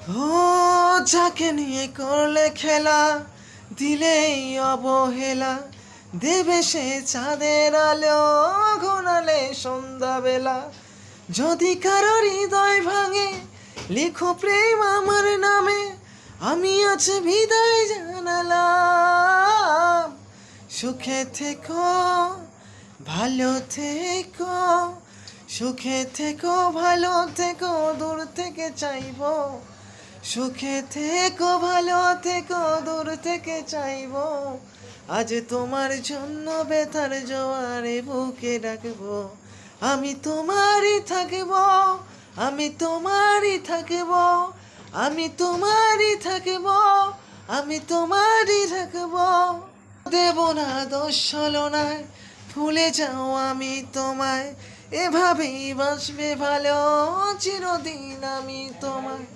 ও যাকে নিয়ে করলে খেলা, দিলেই অবহেলা, দেবে সে চাঁদের আলো ঘোরালে সন্ধ্যাবেলা। যদি কারো হৃদয় ভাঙে, লিখো প্রেম আমার নামে, আমি আজ বিদায় জানালাম। সুখে থেকো, ভালো থেকো, সুখে থেকো, ভালো থেকো, দূর থেকে চাইবো। সুখে থেকো, ভালো থেকো, দূর থেকে চাইবো। আজ তোমার জন্য ব্যথার জোয়ারে বুকে ডাকবো। আমি তোমারই থাকবো, আমি তোমারই থাকবো, আমি তোমারই থাকবো, আমি তোমারই থাকবো। দেব না দোষ ছলনায়, ভুলে যাও আমি তোমায়, এভাবেই বাঁচবে ভালো চিরদিন আমি তোমায়।